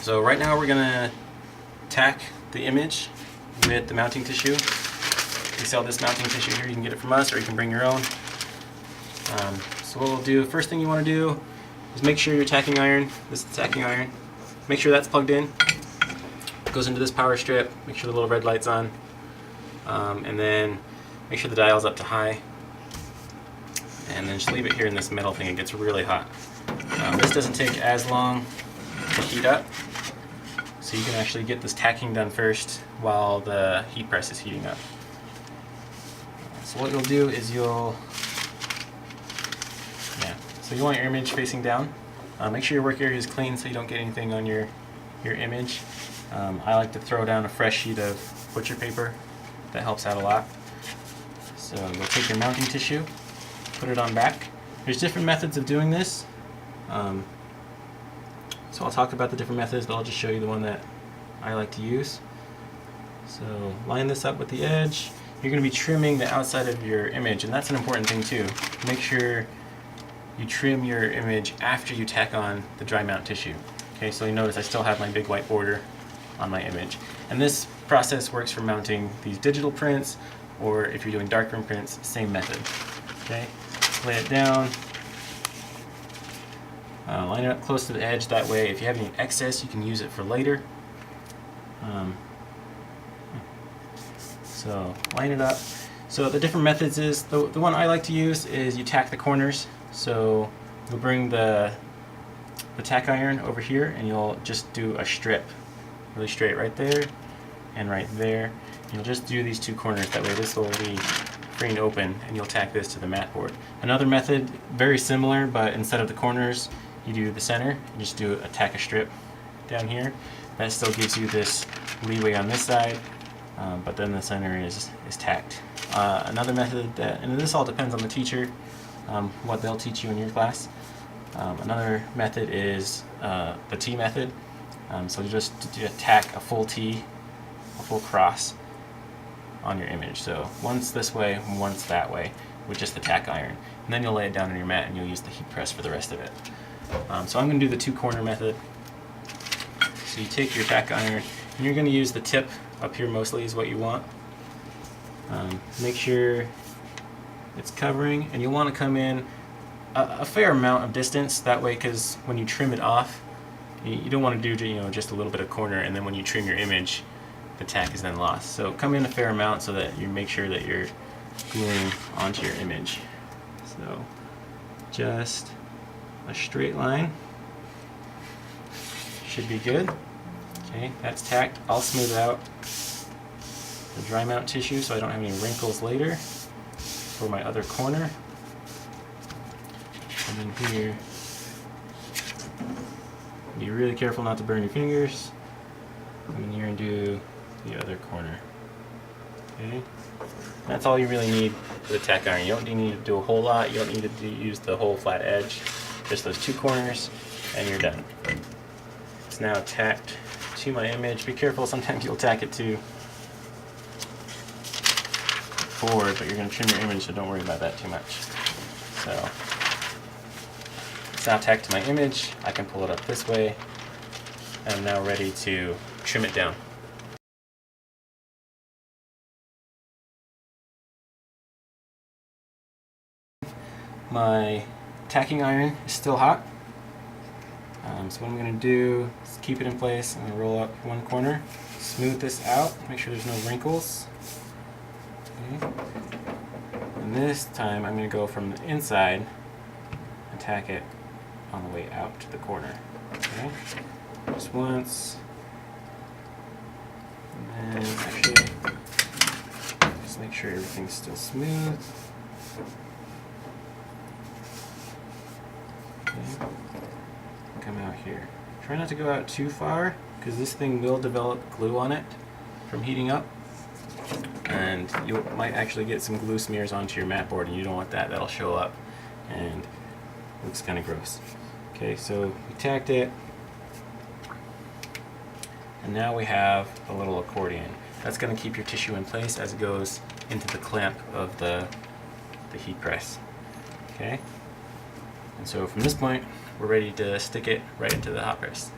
So right now we're gonna tack the image with the mounting tissue. We sell this mounting tissue here. You can get it from us, or you can bring your own. So what we'll do, first thing you want to do is make sure your tacking iron, this is the tacking iron, make sure that's plugged in. It goes into this power strip. Make sure the little red light's on, and then make sure the dial's up to high. And then just leave it here in this metal thing. It gets really hot. This doesn't take as long to heat up, so you can actually get this tacking done first while the heat press is heating up. So what you'll do is you want your image facing down. Make sure your work area is clean so you don't get anything on your image. I like to throw down a fresh sheet of butcher paper. That helps out a lot. So you'll take your mounting tissue, put it on back. There's different methods of doing this. So I'll talk about the different methods, but I'll just show you the one that I like to use. So line this up with the edge. You're going to be trimming the outside of your image, and that's an important thing too. Make sure you trim your image after you tack on the dry mount tissue. Okay, so you notice I still have my big white border on my image. And this process works for mounting these digital prints, or if you're doing darkroom prints, same method. Okay, lay it down. Line it up close to the edge, that way if you have any excess you can use it for later. So line it up. So the different methods is, the one I like to use is you tack the corners. So you'll bring the tack iron over here and you'll just do a strip really straight right there and right there. And you'll just do these two corners, that way this will be free and open, and you'll tack this to the mat board. Another method, very similar, but instead of the corners you do the center. You just do tack a strip down here. That still gives you this leeway on this side, but then the center is tacked. Another method that, and this all depends on the teacher, what they'll teach you in your class. Another method is the T method. So you just tack a full T, a full cross on your image. So once this way, once that way, with just the tack iron. And then you'll lay it down on your mat and you'll use the heat press for the rest of it. So I'm going to do the two corner method. So you take your tack iron and you're going to use the tip up here mostly is what you want. Make sure it's covering, and you'll want to come in a fair amount of distance, that way, because when you trim it off, you don't want to do just a little bit of corner, and then when you trim your image, the tack is then lost. So come in a fair amount so that you make sure that you're gluing onto your image. So just a straight line should be good. Okay, that's tacked. I'll smooth out the dry mount tissue so I don't have any wrinkles later for my other corner. And then here, be really careful not to burn your fingers. Come in here and do the other corner. Okay, that's all you really need for the tack iron. You don't need to do a whole lot. You don't need to use the whole flat edge. Just those two corners, and you're done. It's now tacked to my image. Be careful, sometimes you'll tack it to forward, but you're going to trim your image, so don't worry about that too much. So it's now tacked to my image. I can pull it up this way. I'm now ready to trim it down. My tacking iron is still hot. So what I'm going to do is keep it in place. I'm going to roll up one corner, smooth this out, make sure there's no wrinkles. Okay. And this time I'm going to go from the inside and tack it on the way out to the corner. Okay. Just once. And then actually, just make sure everything's still smooth. Okay. Come out here. Try not to go out too far, because this thing will develop glue on it from heating up, and you might actually get some glue smears onto your mat board, and you don't want that. That'll show up and looks kind of gross. Okay, so we tacked it, and now we have a little accordion. That's going to keep your tissue in place as it goes into the clamp of the heat press. Okay, and so from this point we're ready to stick it right into the hot press.